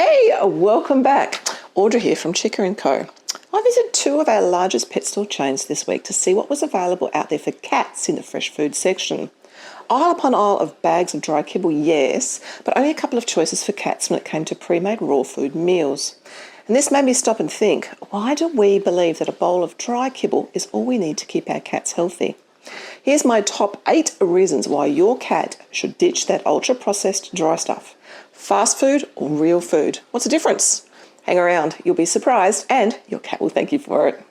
Hey, welcome back. Audrey here from chica+co. I visited two of our largest pet store chains this week to see what was available out there for cats in the fresh food section. Aisle upon aisle of bags of dry kibble, yes, but only a couple of choices for cats when it came to pre-made raw food meals. And this made me stop and think, why do we believe that a bowl of dry kibble is all we need to keep our cats healthy? Here's my top 8 reasons why your cat should ditch that ultra-processed dry stuff. Fast food or real food? What's the difference? Hang around, you'll be surprised, and your cat will thank you for it.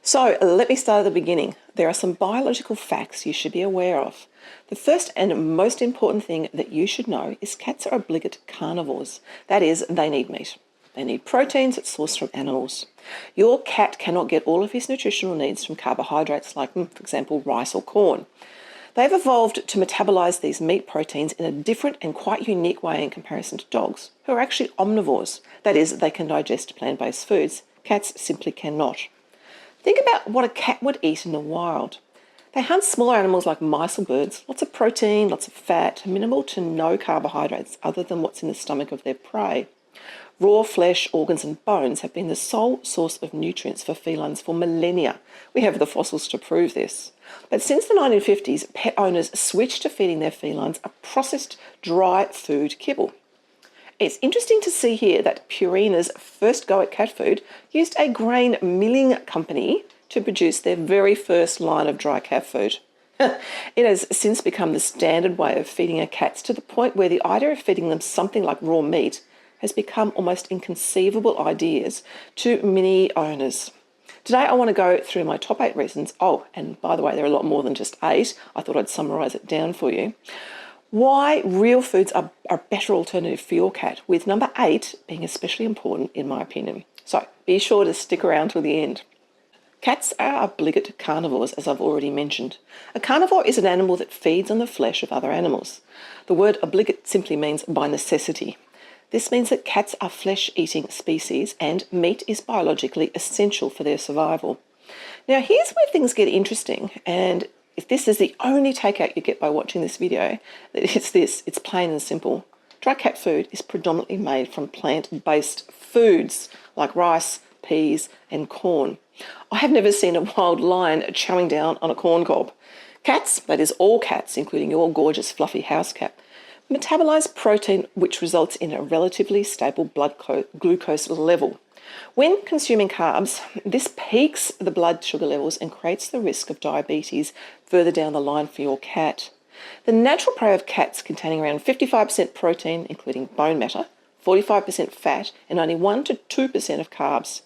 So let me start at the beginning. There are some biological facts you should be aware of. The first and most important thing that you should know is cats are obligate carnivores. That is, they need meat. They need proteins that's sourced from animals. Your cat cannot get all of his nutritional needs from carbohydrates like, for example, rice or corn. They've evolved to metabolize these meat proteins in a different and quite unique way in comparison to dogs, who are actually omnivores. That is, they can digest plant-based foods. Cats simply cannot. Think about what a cat would eat in the wild. They hunt smaller animals like mice or birds, lots of protein, lots of fat, minimal to no carbohydrates other than what's in the stomach of their prey. Raw flesh, organs and bones have been the sole source of nutrients for felines for millennia. We have the fossils to prove this. But since the 1950s, pet owners switched to feeding their felines a processed dry food kibble. It's interesting to see here that Purina's first go at cat food used a grain milling company to produce their very first line of dry cat food. It has since become the standard way of feeding our cats, to the point where the idea of feeding them something like raw meat has become almost inconceivable ideas to many owners. Today I want to go through my top 8 reasons. Oh, and by the way, there are a lot more than just 8. I thought I'd summarise it down for you. Why real foods are a better alternative for your cat, with number 8 being especially important in my opinion. So be sure to stick around till the end. Cats are obligate carnivores, as I've already mentioned. A carnivore is an animal that feeds on the flesh of other animals. The word obligate simply means by necessity. This means that cats are flesh-eating species and meat is biologically essential for their survival. Now here's where things get interesting, and if this is the only takeout you get by watching this video, it's this. It's plain and simple. Dry cat food is predominantly made from plant-based foods like rice, peas and corn. I have never seen a wild lion chowing down on a corn cob. Cats, that is all cats, including your gorgeous fluffy house cat, metabolize protein, which results in a relatively stable blood glucose level. When consuming carbs, this peaks the blood sugar levels and creates the risk of diabetes further down the line for your cat. The natural prey of cats, containing around 55% protein, including bone matter, 45% fat, and only 1 to 2% of carbs.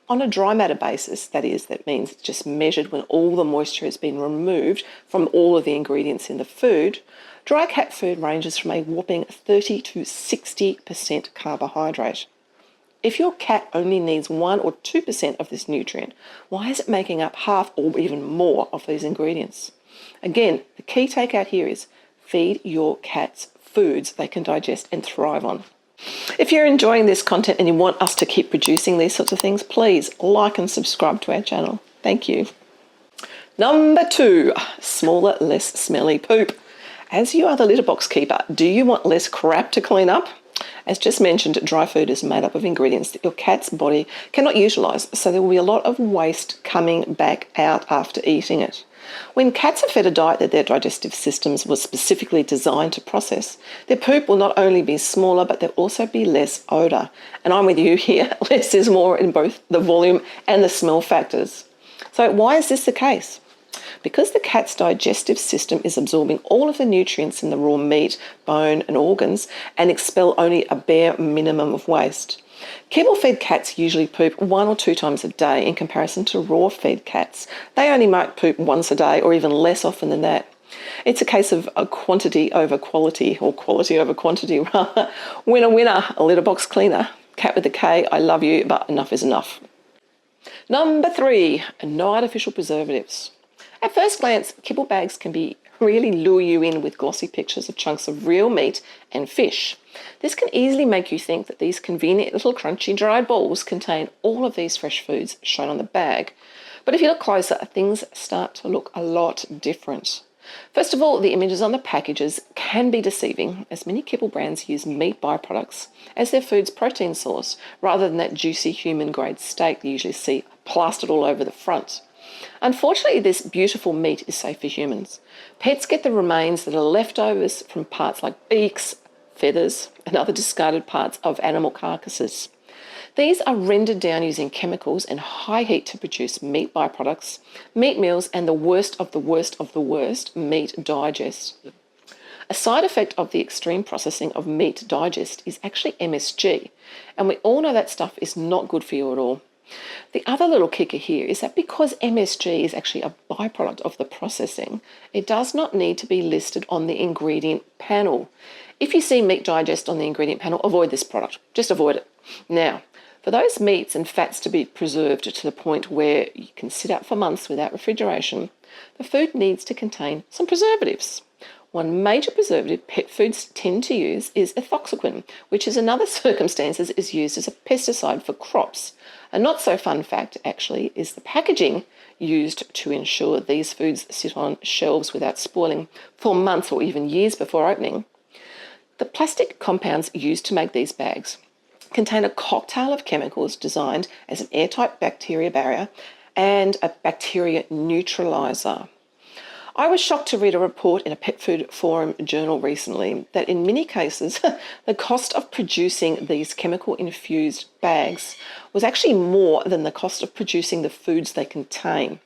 On a dry matter basis, that means it's just measured when all the moisture has been removed from all of the ingredients in the food, dry cat food ranges from a whopping 30 to 60% carbohydrate. If your cat only needs 1 or 2% of this nutrient, why is it making up half or even more of these ingredients? Again, the key takeout here is feed your cats foods they can digest and thrive on. If you're enjoying this content and you want us to keep producing these sorts of things, please like and subscribe to our channel. Thank you. Number 2, smaller, less smelly poop. As you are the litter box keeper, do you want less crap to clean up? As just mentioned, dry food is made up of ingredients that your cat's body cannot utilise, so there will be a lot of waste coming back out after eating it. When cats are fed a diet that their digestive systems were specifically designed to process, their poop will not only be smaller, but there'll also be less odour. And I'm with you here, less is more in both the volume and the smell factors. So why is this the case? Because the cat's digestive system is absorbing all of the nutrients in the raw meat, bone and organs and expel only a bare minimum of waste. Kibble-fed cats usually poop 1 or 2 times a day in comparison to raw-fed cats. They only might poop once a day or even less often than that. It's a case of a quantity over quality, or quality over quantity rather. Winner, winner, a litter box cleaner. Cat with a K, I love you, but enough is enough. Number 3, no artificial preservatives. At first glance, kibble bags can really lure you in with glossy pictures of chunks of real meat and fish. This can easily make you think that these convenient little crunchy dried balls contain all of these fresh foods shown on the bag. But if you look closer, things start to look a lot different. First of all, the images on the packages can be deceiving, as many kibble brands use meat byproducts as their food's protein source, rather than that juicy human-grade steak you usually see plastered all over the front. Unfortunately, this beautiful meat is safe for humans. Pets get the remains that are leftovers from parts like beaks, feathers, and other discarded parts of animal carcasses. These are rendered down using chemicals and high heat to produce meat byproducts, meat meals, and the worst of the worst of the worst, meat digest. A side effect of the extreme processing of meat digest is actually MSG, and we all know that stuff is not good for you at all. The other little kicker here is that because MSG is actually a byproduct of the processing, it does not need to be listed on the ingredient panel. If you see meat digest on the ingredient panel, avoid this product. Just avoid it. Now, for those meats and fats to be preserved to the point where you can sit out for months without refrigeration, the food needs to contain some preservatives. One major preservative pet foods tend to use is ethoxyquin, which in other circumstances is used as a pesticide for crops. A not so fun fact, actually, is the packaging used to ensure these foods sit on shelves without spoiling for months or even years before opening. The plastic compounds used to make these bags contain a cocktail of chemicals designed as an airtight bacteria barrier and a bacteria neutralizer. I was shocked to read a report in a pet food forum journal recently that in many cases the cost of producing these chemical-infused bags was actually more than the cost of producing the foods they contain.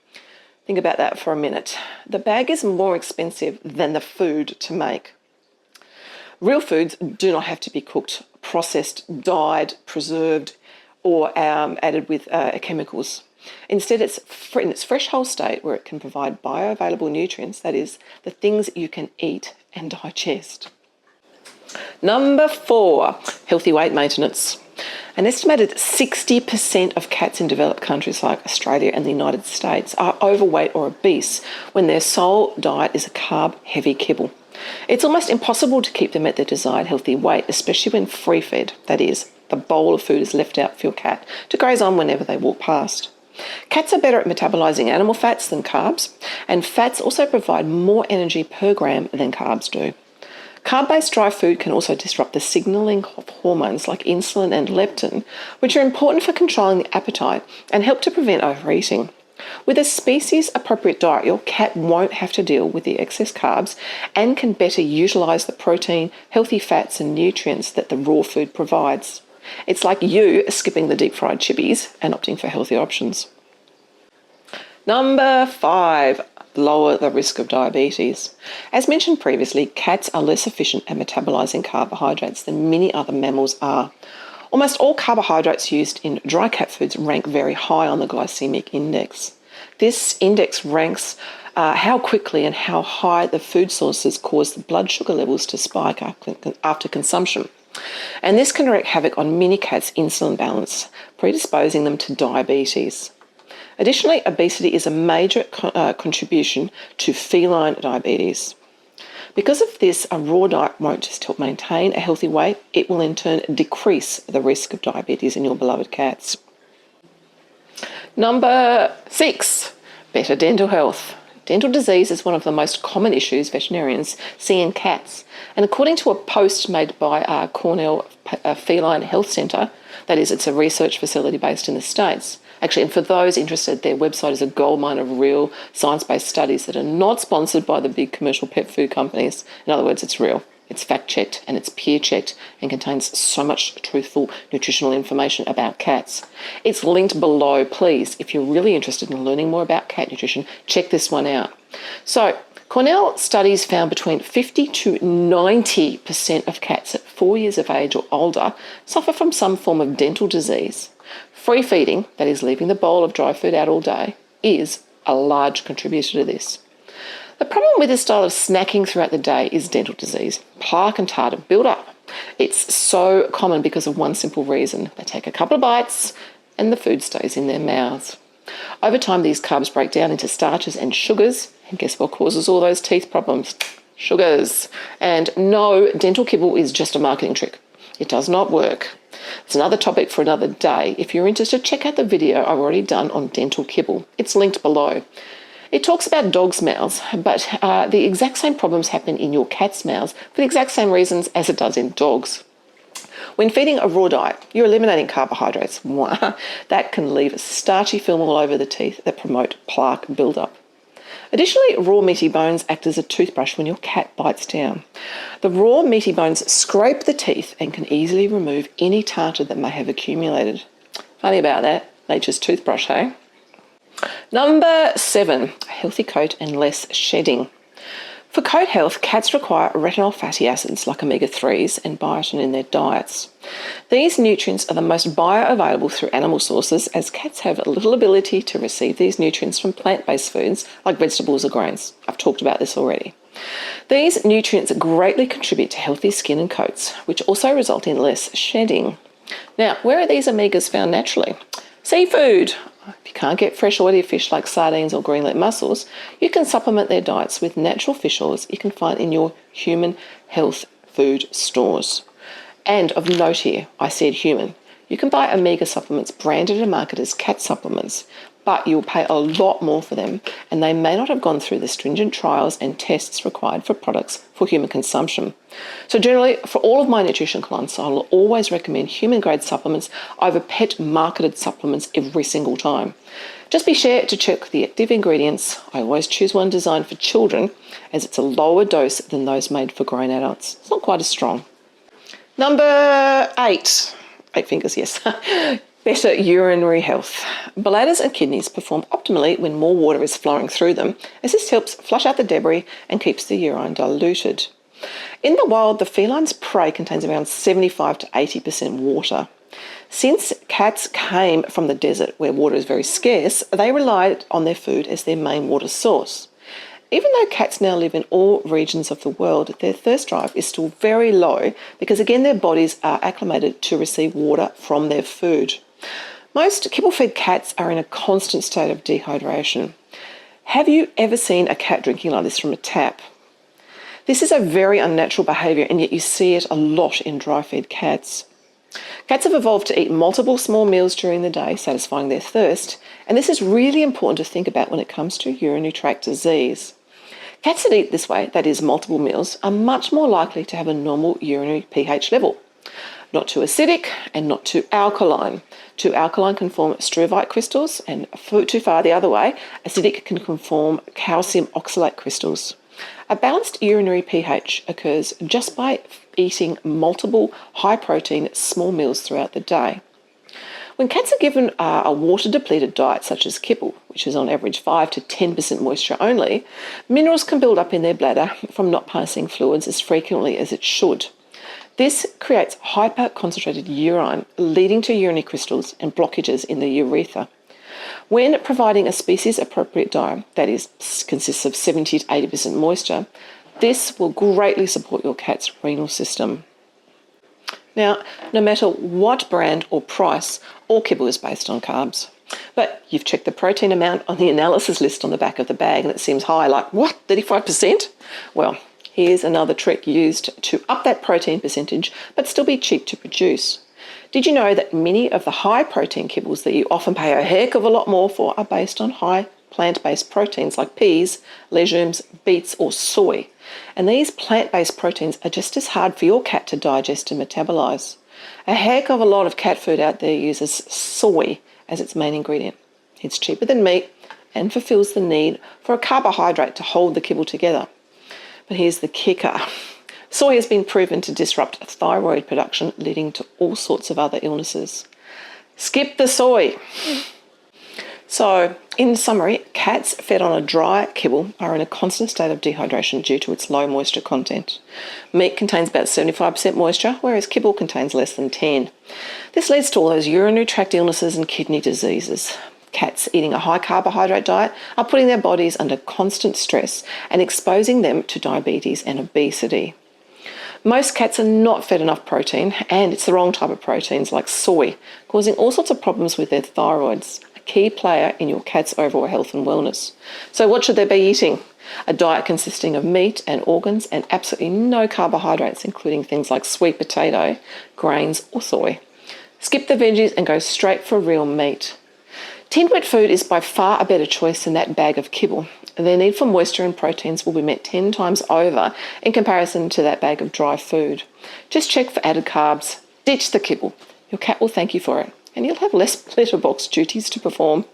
Think about that for a minute. The bag is more expensive than the food to make. Real foods do not have to be cooked, processed, dyed, preserved, or added with chemicals. Instead, it's in its fresh whole state where it can provide bioavailable nutrients, that is, the things you can eat and digest. Number 4, healthy weight maintenance. An estimated 60% of cats in developed countries like Australia and the United States are overweight or obese when their sole diet is a carb-heavy kibble. It's almost impossible to keep them at their desired healthy weight, especially when free-fed, that is, the bowl of food is left out for your cat to graze on whenever they walk past. Cats are better at metabolising animal fats than carbs, and fats also provide more energy per gram than carbs do. Carb-based dry food can also disrupt the signalling of hormones like insulin and leptin, which are important for controlling the appetite and help to prevent overeating. With a species-appropriate diet, your cat won't have to deal with the excess carbs and can better utilise the protein, healthy fats and nutrients that the raw food provides. It's like you skipping the deep-fried chippies and opting for healthy options. Number 5, lower the risk of diabetes. As mentioned previously, cats are less efficient at metabolising carbohydrates than many other mammals are. Almost all carbohydrates used in dry cat foods rank very high on the glycemic index. This index ranks how quickly and how high the food sources cause the blood sugar levels to spike after consumption. And this can wreak havoc on many cats' insulin balance, predisposing them to diabetes. Additionally, obesity is a major contribution to feline diabetes. Because of this, a raw diet won't just help maintain a healthy weight, it will in turn decrease the risk of diabetes in your beloved cats. Number 6, better dental health. Dental disease is one of the most common issues veterinarians see in cats. And according to a post made by Cornell Feline Health Centre, that is, it's a research facility based in the States. Actually, and for those interested, their website is a goldmine of real science-based studies that are not sponsored by the big commercial pet food companies. In other words, it's real. It's fact-checked and it's peer-checked and contains so much truthful nutritional information about cats. It's linked below. Please, if you're really interested in learning more about cat nutrition, check this one out. So, Cornell studies found between 50 to 90% of cats at 4 years of age or older suffer from some form of dental disease. Free feeding, that is leaving the bowl of dry food out all day, is a large contributor to this. The problem with this style of snacking throughout the day is dental disease. Plaque and tartar build up. It's so common because of one simple reason. They take a couple of bites and the food stays in their mouths. Over time, these carbs break down into starches and sugars, and guess what causes all those teeth problems? Sugars. And no, dental kibble is just a marketing trick. It does not work. It's another topic for another day. If you're interested, check out the video I've already done on dental kibble. It's linked below. It talks about dogs' mouths, but the exact same problems happen in your cat's mouths for the exact same reasons as it does in dogs. When feeding a raw diet, you're eliminating carbohydrates. That can leave a starchy film all over the teeth that promote plaque buildup. Additionally, raw meaty bones act as a toothbrush when your cat bites down. The raw meaty bones scrape the teeth and can easily remove any tartar that may have accumulated. Funny about that, nature's toothbrush, hey? Number 7, a healthy coat and less shedding. For coat health, cats require retinol fatty acids like omega-3s and biotin in their diets. These nutrients are the most bioavailable through animal sources, as cats have little ability to receive these nutrients from plant-based foods like vegetables or grains. I've talked about this already. These nutrients greatly contribute to healthy skin and coats, which also result in less shedding. Now, where are these omegas found naturally? Seafood. If you can't get fresh oily fish like sardines or greenlet mussels, you can supplement their diets with natural fish oils you can find in your human health food stores. And of note here, I said human. You can buy omega supplements branded and marketed as cat supplements, but you'll pay a lot more for them, and they may not have gone through the stringent trials and tests required for products for human consumption. So generally, for all of my nutrition clients, I will always recommend human-grade supplements over pet-marketed supplements every single time. Just be sure to check the active ingredients. I always choose one designed for children, as it's a lower dose than those made for grown adults. It's not quite as strong. Number 8. 8 fingers, yes. Better urinary health. Bladders and kidneys perform optimally when more water is flowing through them, as this helps flush out the debris and keeps the urine diluted. In the wild, the feline's prey contains around 75 to 80% water. Since cats came from the desert where water is very scarce, they relied on their food as their main water source. Even though cats now live in all regions of the world, their thirst drive is still very low because, again, their bodies are acclimated to receive water from their food. Most kibble-fed cats are in a constant state of dehydration. Have you ever seen a cat drinking like this from a tap? This is a very unnatural behaviour, and yet you see it a lot in dry-fed cats. Cats have evolved to eat multiple small meals during the day, satisfying their thirst, and this is really important to think about when it comes to urinary tract disease. Cats that eat this way, that is multiple meals, are much more likely to have a normal urinary pH level. Not too acidic and not too alkaline. Too alkaline can form struvite crystals, and too far the other way, acidic can form calcium oxalate crystals. A balanced urinary pH occurs just by eating multiple high-protein small meals throughout the day. When cats are given a water-depleted diet such as kibble, which is on average 5 to 10% moisture only, minerals can build up in their bladder from not passing fluids as frequently as it should. This creates hyper-concentrated urine, leading to urinary crystals and blockages in the urethra. When providing a species-appropriate diet, that is, consists of 70 to 80% moisture, this will greatly support your cat's renal system. Now, no matter what brand or price, all kibble is based on carbs. But you've checked the protein amount on the analysis list on the back of the bag and it seems high, like, what, 35%? Well, here's another trick used to up that protein percentage, but still be cheap to produce. Did you know that many of the high protein kibbles that you often pay a heck of a lot more for are based on high plant-based proteins like peas, legumes, beets or soy? And these plant-based proteins are just as hard for your cat to digest and metabolize. A heck of a lot of cat food out there uses soy as its main ingredient. It's cheaper than meat and fulfills the need for a carbohydrate to hold the kibble together. But here's the kicker. Soy has been proven to disrupt thyroid production, leading to all sorts of other illnesses. Skip the soy. So, in summary, cats fed on a dry kibble are in a constant state of dehydration due to its low moisture content. Meat contains about 75% moisture, whereas kibble contains less than 10%. This leads to all those urinary tract illnesses and kidney diseases. Cats eating a high carbohydrate diet are putting their bodies under constant stress and exposing them to diabetes and obesity. Most cats are not fed enough protein, and it's the wrong type of proteins like soy, causing all sorts of problems with their thyroids, a key player in your cat's overall health and wellness. So what should they be eating? A diet consisting of meat and organs and absolutely no carbohydrates, including things like sweet potato, grains or soy. Skip the veggies and go straight for real meat. Tinned wet food is by far a better choice than that bag of kibble. Their need for moisture and proteins will be met 10 times over in comparison to that bag of dry food. Just check for added carbs. Ditch the kibble. Your cat will thank you for it, and you'll have less letterbox duties to perform.